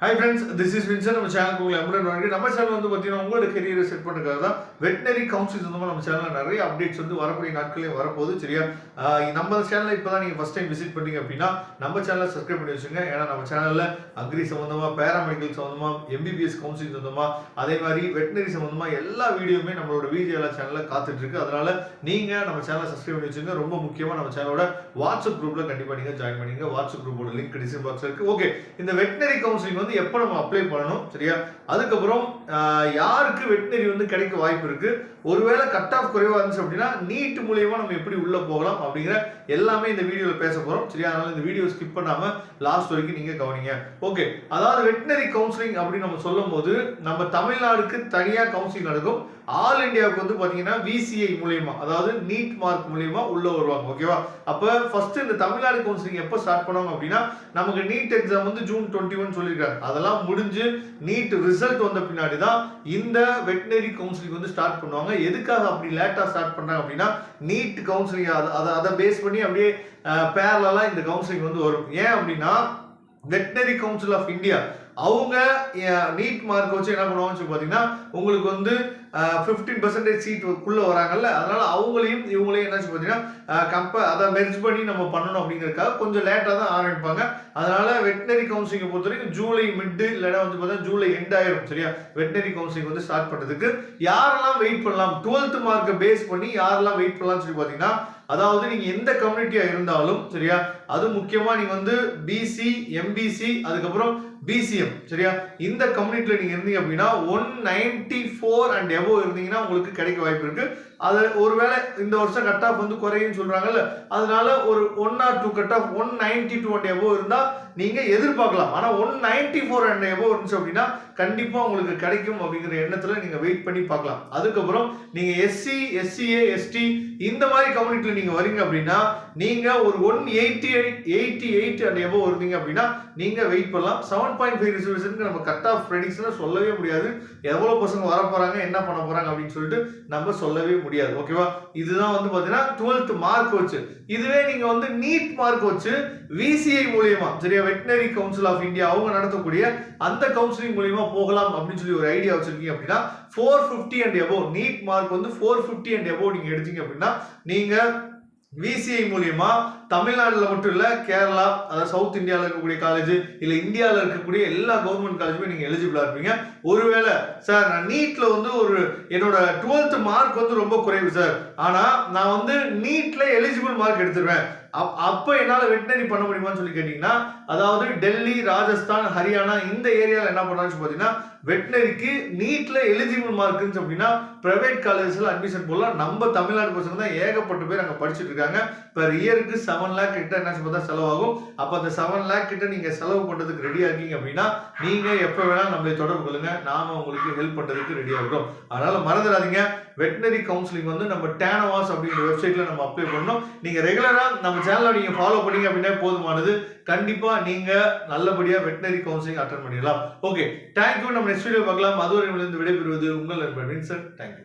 Hi friends, this is Vincent. நம்ம சேனலுக்கு உங்களை அன்புடன் வரவேற்கிறேன். நம்ம சேனல் வந்து பார்த்தீங்கன்னா உங்களோட கெரியரை செட் பண்ணுறதுக்காக தான் வெட்டினரி கவுன்சில் சொந்தமாக நம்ம சேனலில் நிறைய அப்டேட்ஸ் வந்து வரக்கூடிய நாட்களையும் வரப்போகுது. சரியா? நம்ம சேனலில் இப்போ தான் நீங்கள் ஃபஸ்ட் டைம் விசிட் பண்ணீங்க அப்படின்னா நம்ம சேனலை சப்ஸ்கிரைப் பண்ணி வச்சுங்க. ஏன்னா நம்ம சேனலில் அக்ரி சம்மந்தமாக, பேராமெடிக்கல் சம்மந்தமாக, எம்பிபிஎஸ் கவுன்சிலிங் சம்மந்தமாக, அதே மாதிரி வெட்டினரி சம்மந்தமாக எல்லா வீடியோவுமே நம்மளோட வீடியோல சேனலில் காத்துட்ருக்கு. அதனால் நீங்கள் நம்ம சேனலை சப்ஸ்கிரைப் பண்ணி வச்சுங்க. ரொம்ப முக்கியமாக நம்ம சேனலோட வாட்ஸ்அப் குரூப்பில் கண்டிப்பாக நீங்கள் ஜாயின் பண்ணிங்க. வாட்ஸ்அப் குரூப்போட லிங்க் டிஸ்கிரிப்ஷன் பாக்ஸில் இருக்குது. ஓகே, இந்த வெட்டினரி கவுன்சிலிங் வந்து எப்போ நம்ம அப்ளை பண்ணணும், சரியா? அதுக்கப்புறம் யாருக்கு வெட்டினரி வந்து கிடைக்க வாய்ப்பு இருக்கு, ஒருவேளை கட் ஆஃப் குறைவா இருந்துச்சு அப்படின்னா நீட் மூலியமா நம்ம எப்படி உள்ள போகலாம் அப்படிங்கிற எல்லாமே இந்த வீடியோல பேச போறோம், சரியா? அதனால இந்த வீடியோ ஸ்கிப் பண்ணாம லாஸ்ட் வரைக்கும் நீங்க கவனிங்க. ஓகே, அதாவது வெட்டினரி கவுன்சிலிங் அப்படின்னு நம்ம சொல்லும் போது நம்ம தமிழ்நாடுக்கு தனியா கவுன்சிலிங் நடக்கும். ஆல் இந்தியாவுக்கு வந்து பாத்தீங்கன்னா விசிஐ மூலியமா, அதாவது நீட் மார்க் மூலியமா உள்ள வருவாங்க. ஓகேவா? அப்ப ஃபர்ஸ்ட் இந்த தமிழ்நாடு கவுன்சிலிங் எப்போ ஸ்டார்ட் பண்ணுவாங்க அப்படின்னா, நமக்கு நீட் எக்ஸாம் வந்து ஜூன் 21 சொல்லியிருக்காங்க. அதெல்லாம் முடிஞ்சு நீட் ரிசல்ட் வந்த பின்னாடி தான் இந்த வெட்டினரி கவுன்சிலிங் வந்து ஸ்டார்ட் பண்ணுவாங்க. எதுக்காக அப்படி லேட்டா ஸ்டார்ட் பண்றாங்க அப்படின்னா, நீட் கவுன்சிலிங் அதை பேஸ் பண்ணி அப்படியே பேரலா இந்த கவுன்சிலிங் வந்து வரும். ஏன் அப்படின்னா, வெட்டினரி கவுன்சில் ஆஃப் இந்தியா அவங்க நீட் மார்க் வச்சு என்ன பண்ணுவாங்கன்னு பார்த்தீங்கன்னா, உங்களுக்கு வந்து 15% சீட்டுக்குள்ள வராங்கல்ல, அதனால அவங்களையும் இவங்களையும் என்னாச்சு பார்த்தீங்கன்னா அதை மெர்ஜ் பண்ணி நம்ம பண்ணணும் அப்படிங்கிறதுக்காக கொஞ்சம் லேட்டாக தான் ஆரம்பிப்பாங்க. அதனால வெட்டினரி கவுன்சிலிங்கை பொறுத்த வரைக்கும் ஜூலை மிட் இல்லைன்னா வந்து பார்த்தீங்கன்னா ஜூலை எண்ட் ஆயிரும். சரியா? வெட்டினரி கவுன்சிலிங் வந்து ஸ்டார்ட் பண்ணுறதுக்கு யாரெல்லாம் வெயிட் பண்ணலாம், 12th மார்க்கை பேஸ் பண்ணி யாரெல்லாம் வெயிட் பண்ணலாம்னு சொல்லி பார்த்தீங்கன்னா, அதாவது நீங்க எந்த கம்யூனிட்டியா இருந்தாலும், சரியா, அது முக்கியமா நீங்க வந்து பிசி, எம்பிசி, அதுக்கப்புறம் பிசிஎம், சரியா, இந்த கம்யூனிட்டில நீங்க இருந்தீங்க அப்படின்னா 194 அண்ட் எபோவ் இருந்தீங்கன்னா உங்களுக்கு கிடைக்க வாய்ப்பு இருக்கு. அது ஒருவேளை இந்த வருஷம் கட் ஆஃப் வந்து குறையும் சொல்றாங்கல்ல, அதனால ஒரு 1 or 2 cut off 192 and above இருந்தா நீங்க எதிர்பார்க்கலாம். ஆனா 194 அண்ட் எபோவ் இருந்துச்சு அப்படின்னா கண்டிப்பா உங்களுக்கு கிடைக்கும் அப்படிங்கிற எண்ணத்துல நீங்க வெயிட் பண்ணி பார்க்கலாம். அதுக்கப்புறம் நீங்க எஸ்சி, எஸ்சிஏ, எஸ்டி இந்த மாதிரி கம்யூனிட்டில நீங்க வரீங்க அப்படின்னா நீங்க ஒரு 188 அண்ட் எபோவ் இருந்தீங்க அப்படின்னா நீங்க வெயிட் பண்ணலாம். 7.5 ரிசர்வேஷனுக்கு நம்ம கட் ஆஃப் ப்ரெடிக்ஷன் சொல்லவே முடியாது. எவ்வளவு பசங்க வர போறாங்க, என்ன பண்ண போறாங்க அப்படின்னு சொல்லிட்டு நம்ம சொல்லவே முடியாது. ஓகேவா? இதுதான் வந்து பாத்தீங்கன்னா 12th மார்க் வச்சு. இதுவே நீங்க வந்து நீட் மார்க் வச்சு விசிஐ மூலியமா, சரியா, வெட்டினரி கவுன்சில் ஆஃப் இந்தியா அவங்க நடத்தக்கூடிய அந்த கவுன்சிலிங் மூலியமா போகலாம் அப்படின்னு சொல்லி ஒரு ஐடியா வச்சிருக்கீங்க அப்படின்னா 450 அண்ட் எபோவ், நீட் மார்க் வந்து 450 அண்ட் எபோவ் நீங்க எடுத்தீங்க அப்படின்னா நீங்க விசிஐ மூலியமா தமிழ்நாடுல மட்டும் இல்ல, கேரளா, அதாவது சவுத் இந்தியாவில் இருக்கக்கூடிய காலேஜ், இல்ல இந்தியாவில் இருக்கக்கூடிய எல்லா கவர்மெண்ட் காலேஜுமே நீங்க எலிஜிபிளா இருப்பீங்க. ஒருவேளை சார் நான் நீட்ல வந்து என்னோட 12th மார்க் வந்து ரொம்ப குறைவு சார், ஆனா நான் வந்து நீட்ல எலிஜிபிள் மார்க் எடுத்துருவேன், அப்ப என்னால வெட்டினரி பண்ண முடியுமான்னு சொல்லி கேட்டீங்கன்னா, அதாவது டெல்லி, ராஜஸ்தான், ஹரியானா இந்த ஏரியாவில் என்ன பண்ணான்னு பார்த்தீங்கன்னா, வெட்டினரிக்கு நீட்ல எலிஜிபிள் மார்க் இருந்துச்சு அப்படின்னா பிரைவேட் காலேஜஸ்ல அட்மிஷன் போடலாம். நம்ம தமிழ்நாடு பசங்க தான் ஏகப்பட்ட பேர் அங்க படிச்சுட்டு இருக்காங்க. பெர் இயருக்கு 7 lakh கிட்ட என்ன பார்த்தா செலவாகும். அப்ப அந்த 7 lakh கிட்ட நீங்க செலவு பண்றதுக்கு ரெடியா இருக்கீங்க அப்படின்னா நீங்க எப்ப வேணாலும் நம்மளை தொடர்பு கொள்ளுங்க, நாம உங்களுக்கு ஹெல்ப் பண்றதுக்கு ரெடியா இருக்கோம். அதனால மறந்துடாதீங்க, வெட்டினரி கவுன்சிலிங் வந்து நம்ம டேனவாஸ் அப்படிங்கிற வெப்சைட்ல நம்ம அப்ளை பண்ணணும். நீங்க ரெகுலரா நம்ம சேனலை நீங்க ஃபாலோ பண்ணீங்க அப்படின்னா போதுமானது. கண்டிப்பா நீங்க நல்லபடியா வெட்டினரி கவுன்சிலிங் அட்டெண்ட் பண்ணிடலாம். Okay, thank you. நம்ம நெக்ஸ்ட் வீடியோ பார்க்கலாம். அதுவரை விடைபெறுவது உங்கள் நண்பர் வின்சென்ட். தேங்க்யூ.